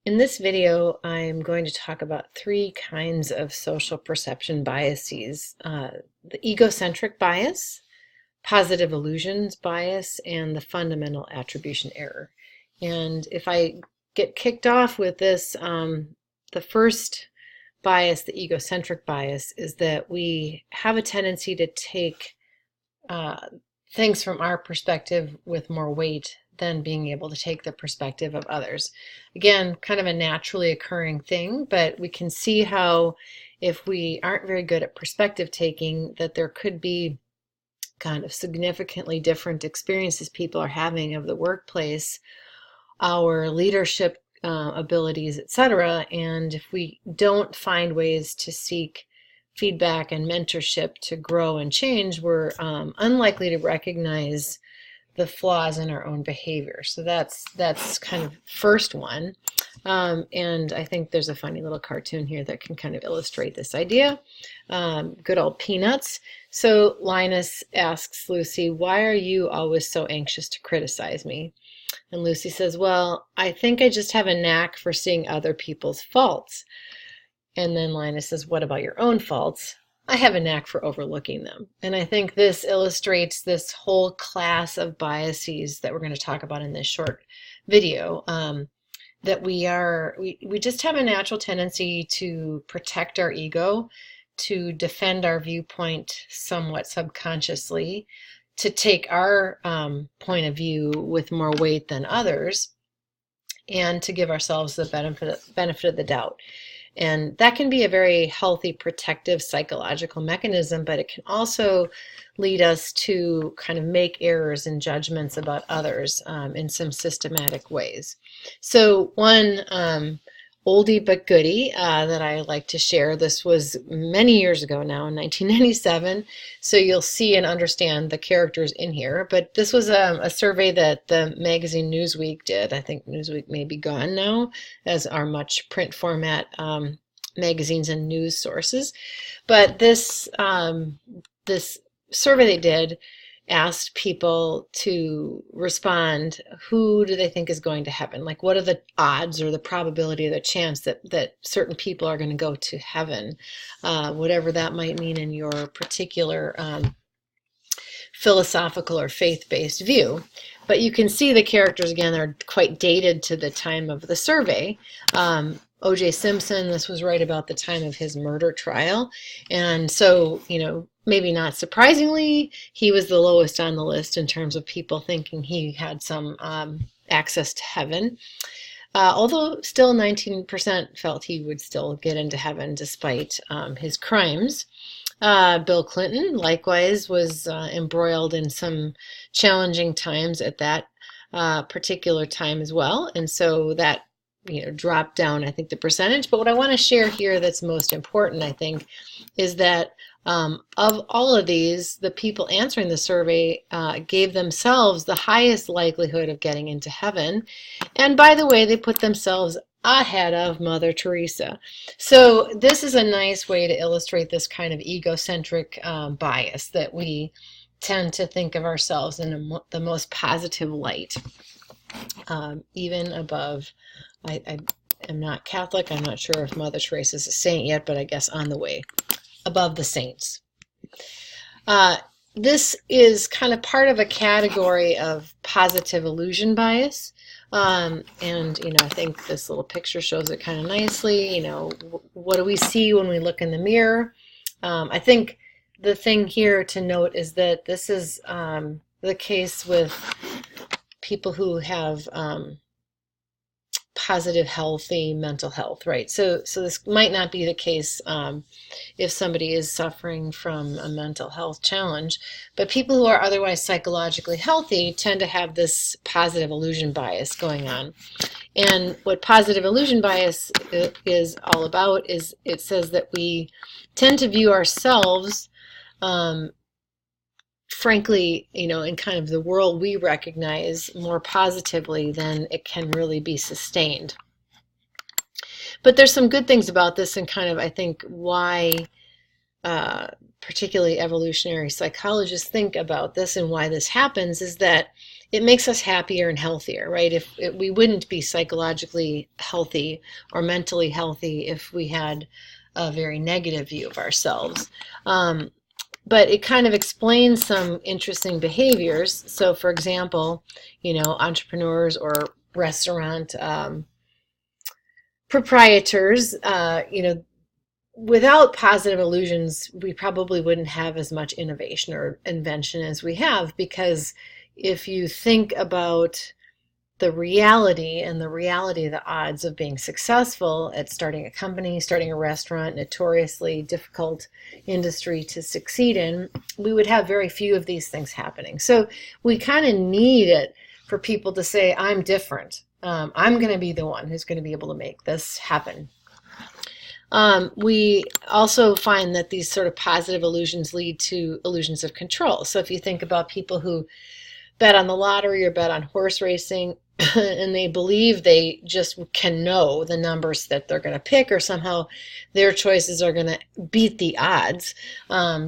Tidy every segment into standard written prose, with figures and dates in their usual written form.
In this video, I'm going to talk about three kinds of social perception biases. The egocentric bias, positive illusions bias, and the fundamental attribution error. And if I get kicked off with this, the first bias, the egocentric bias, is that we have a tendency to take things from our perspective with more weight than being able to take the perspective of others. Again, kind of a naturally occurring thing, but we can see how if we aren't very good at perspective taking, that there could be kind of significantly different experiences people are having of the workplace, our leadership abilities, etc. And if we don't find ways to seek feedback and mentorship to grow and change, we're unlikely to recognize the flaws in our own behavior. So that's kind of first one. And I think there's a funny little cartoon here that can kind of illustrate this idea. Good old Peanuts. So Linus asks Lucy, "Why are you always so anxious to criticize me?" And Lucy says, "Well, I think I just have a knack for seeing other people's faults." And then Linus says, "What about your own faults?" "I have a knack for overlooking them." And I think this illustrates this whole class of biases that we're going to talk about in this short video, that we just have a natural tendency to protect our ego, to defend our viewpoint somewhat subconsciously, to take our point of view with more weight than others, and to give ourselves the benefit of the doubt. And that can be a very healthy, protective psychological mechanism, but it can also lead us to kind of make errors and judgments about others in some systematic ways. So one oldie but goodie that I like to share, this was many years ago now, in 1997, so you'll see and understand the characters in here, but this was a survey that the magazine Newsweek did. I think Newsweek may be gone now, as are much print format magazines and news sources, but this survey they did asked people to respond, who do they think is going to heaven? Like, what are the odds or the probability or the chance that certain people are going to go to heaven, whatever that might mean in your particular philosophical or faith-based view. But you can see the characters, again, are quite dated to the time of the survey. O.J. Simpson, this was right about the time of his murder trial. And so, maybe not surprisingly, he was the lowest on the list in terms of people thinking he had some access to heaven. Although still 19% felt he would still get into heaven despite his crimes. Bill Clinton, likewise, was embroiled in some challenging times at that particular time as well. And so that drop down, I think, the percentage. But what I want to share here that's most important, I think, is that of all of these, the people answering the survey gave themselves the highest likelihood of getting into heaven. And by the way, they put themselves ahead of Mother Teresa. So this is a nice way to illustrate this kind of egocentric bias, that we tend to think of ourselves in the most positive light, even above. I am not Catholic. I'm not sure if Mother Teresa is a saint yet, but I guess on the way, above the saints. This is kind of part of a category of positive illusion bias. And, I think this little picture shows it kind of nicely. What do we see when we look in the mirror? I think the thing here to note is that this is the case with people who have positive, healthy mental health, right? So this might not be the case if somebody is suffering from a mental health challenge, but people who are otherwise psychologically healthy tend to have this positive illusion bias going on. And what positive illusion bias is all about is it says that we tend to view ourselves frankly, in kind of the world we recognize more positively than it can really be sustained. But there's some good things about this, and kind of, I think, why particularly evolutionary psychologists think about this and why this happens is that it makes us happier and healthier, right? If we wouldn't be psychologically healthy or mentally healthy if we had a very negative view of ourselves. But it kind of explains some interesting behaviors. So, for example, entrepreneurs or restaurant proprietors, without positive illusions, we probably wouldn't have as much innovation or invention as we have, because if you think about the reality of the odds of being successful at starting a company, starting a restaurant, notoriously difficult industry to succeed in, we would have very few of these things happening. So we kind of need it for people to say, I'm different. I'm going to be the one who's going to be able to make this happen. We also find that these sort of positive illusions lead to illusions of control. So if you think about people who bet on the lottery or bet on horse racing, and they believe they just can know the numbers that they're going to pick, or somehow their choices are going to beat the odds,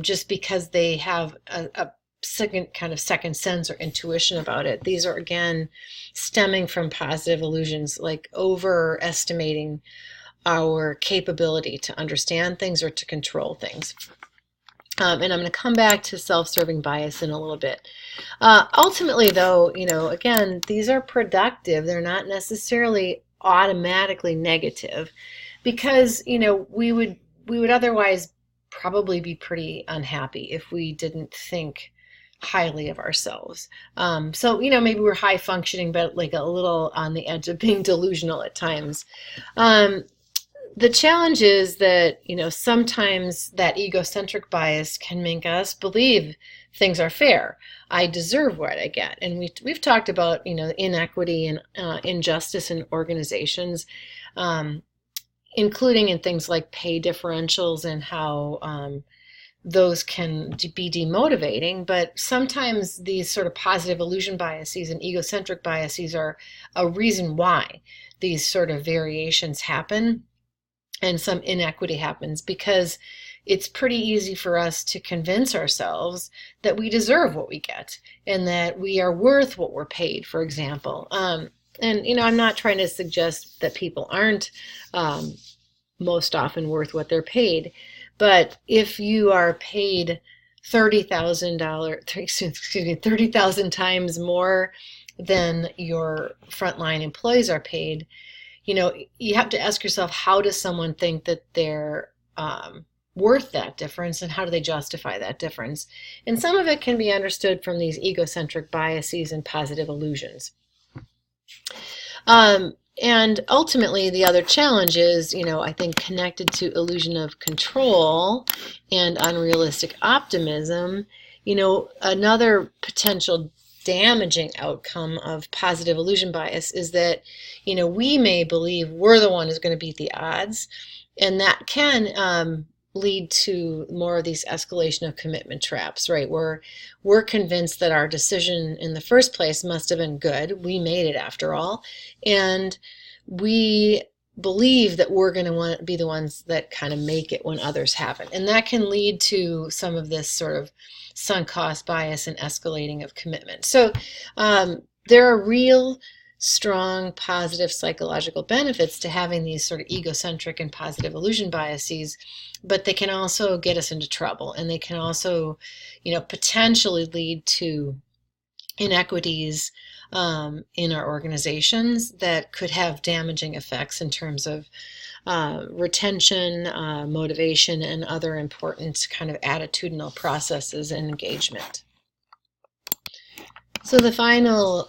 just because they have a second sense or intuition about it. These are, again, stemming from positive illusions, like overestimating our capability to understand things or to control things. And I'm going to come back to self-serving bias in a little bit. Ultimately, though, again, these are productive. They're not necessarily automatically negative, because, we would otherwise probably be pretty unhappy if we didn't think highly of ourselves. So, maybe we're high functioning, but like a little on the edge of being delusional at times. The challenge is that, sometimes that egocentric bias can make us believe things are fair. I deserve what I get. And we've talked about, inequity and injustice in organizations, including in things like pay differentials and how those can be demotivating. But sometimes these sort of positive illusion biases and egocentric biases are a reason why these sort of variations happen and some inequity happens, because it's pretty easy for us to convince ourselves that we deserve what we get and that we are worth what we're paid, for example. And, I'm not trying to suggest that people aren't most often worth what they're paid, but if you are paid $30,000 times more than your frontline employees are paid, you have to ask yourself, how does someone think that they're worth that difference, and how do they justify that difference? And some of it can be understood from these egocentric biases and positive illusions. And ultimately, the other challenge is, I think, connected to illusion of control and unrealistic optimism. Another potential damaging outcome of positive illusion bias is that, we may believe we're the one who's going to beat the odds, and that can lead to more of these escalation of commitment traps, right? We're convinced that our decision in the first place must have been good. We made it after all, and we believe that we're going to want to be the ones that kind of make it when others haven't, and that can lead to some of this sort of sunk cost bias and escalating of commitment. So there are real strong positive psychological benefits to having these sort of egocentric and positive illusion biases, but they can also get us into trouble, and they can also, potentially lead to inequities in our organizations that could have damaging effects in terms of retention, motivation, and other important kind of attitudinal processes and engagement. So the final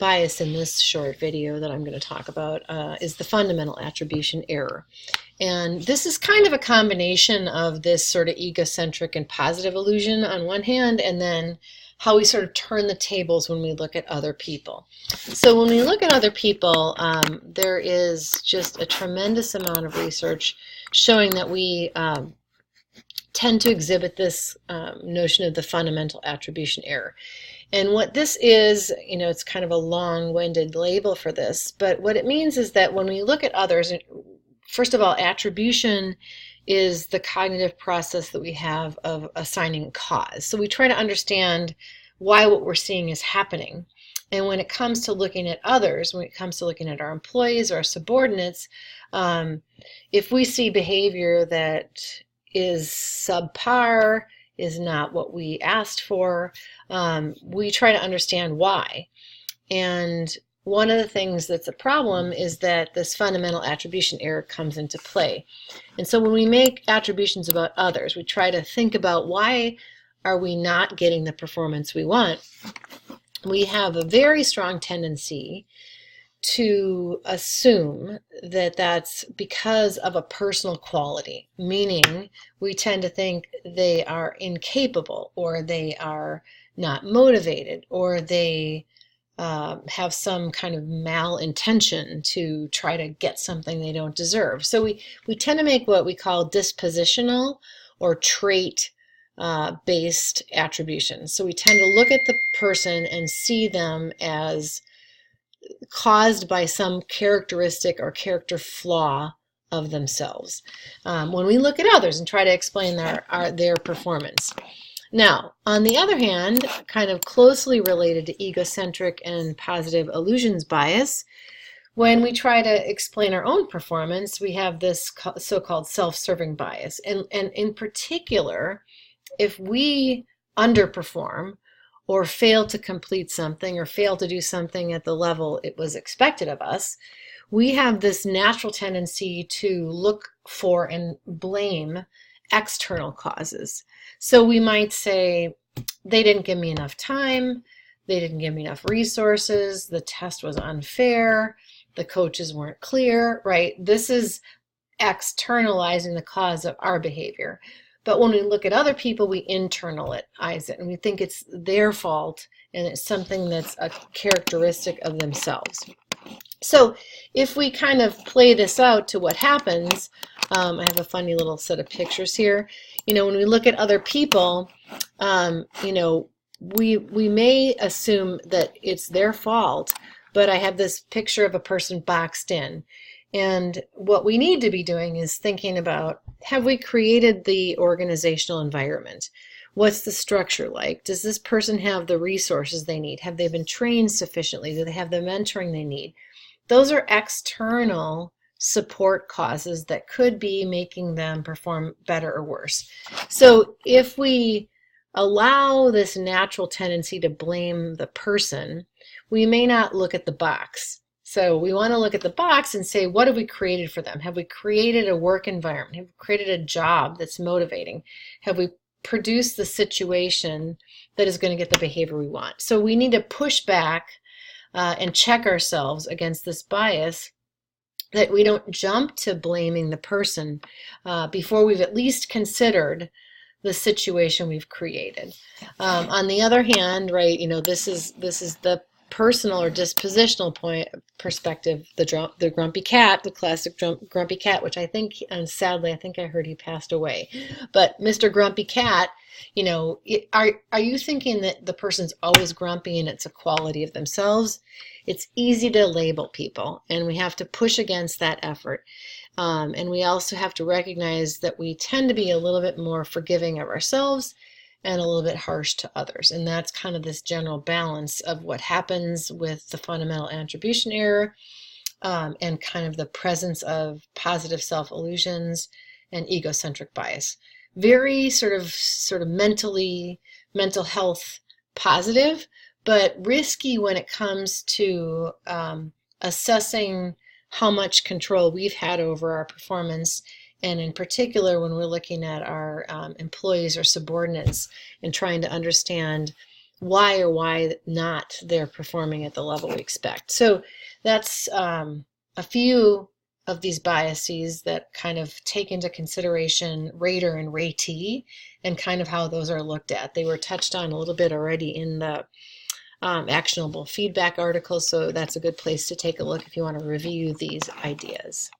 bias in this short video that I'm going to talk about is the fundamental attribution error. And this is kind of a combination of this sort of egocentric and positive illusion on one hand, and then how we sort of turn the tables when we look at other people. So when we look at other people, there is just a tremendous amount of research showing that we tend to exhibit this notion of the fundamental attribution error. And what this is, it's kind of a long-winded label for this, but what it means is that when we look at others, first of all, attribution is the cognitive process that we have of assigning cause. So we try to understand why what we're seeing is happening. And when it comes to looking at others, when it comes to looking at our employees, our subordinates, if we see behavior that is subpar, is not what we asked for, we try to understand why. And one of the things that's a problem is that this fundamental attribution error comes into play. And so when we make attributions about others, we try to think about why are we not getting the performance we want. We have a very strong tendency to assume that that's because of a personal quality, meaning we tend to think they are incapable, or they are not motivated, or they have some kind of malintention to try to get something they don't deserve. So we tend to make what we call dispositional or trait based attributions. So we tend to look at the person and see them as caused by some characteristic or character flaw of themselves when we look at others and try to explain their performance. Now, on the other hand, kind of closely related to egocentric and positive illusions bias, when we try to explain our own performance, we have this so-called self-serving bias. And in particular, if we underperform or fail to complete something or fail to do something at the level it was expected of us, we have this natural tendency to look for and blame external causes. So we might say, they didn't give me enough time, they didn't give me enough resources, the test was unfair, the coaches weren't clear, right? This is externalizing the cause of our behavior. But when we look at other people, we internalize it and we think it's their fault and it's something that's a characteristic of themselves. So if we kind of play this out to what happens, I have a funny little set of pictures here. When we look at other people, we may assume that it's their fault, but I have this picture of a person boxed in. And what we need to be doing is thinking about, have we created the organizational environment? What's the structure like? Does this person have the resources they need? Have they been trained sufficiently? Do they have the mentoring they need? Those are external support causes that could be making them perform better or worse. So if we allow this natural tendency to blame the person, we may not look at the box. So we want to look at the box and say, what have we created for them? Have we created a work environment? Have we created a job that's motivating? Have we produced the situation that is going to get the behavior we want? So we need to push back and check ourselves against this bias, that we don't jump to blaming the person before we've at least considered the situation we've created. On the other hand, right, this is the personal or dispositional perspective, the grumpy cat, the classic grumpy cat, which I think, and sadly, I think I heard he passed away. But Mr. Grumpy Cat, are you thinking that the person's always grumpy and it's a quality of themselves? It's easy to label people, and we have to push against that effort. And we also have to recognize that we tend to be a little bit more forgiving of ourselves and a little bit harsh to others. And that's kind of this general balance of what happens with the fundamental attribution error and kind of the presence of positive self-illusions and egocentric bias. Very sort of mental health positive, but risky when it comes to assessing how much control we've had over our performance, and in particular when we're looking at our employees or subordinates and trying to understand why or why not they're performing at the level we expect. So that's a few of these biases that kind of take into consideration rater and ratee and kind of how those are looked at. They were touched on a little bit already in the actionable feedback article, so that's a good place to take a look if you want to review these ideas.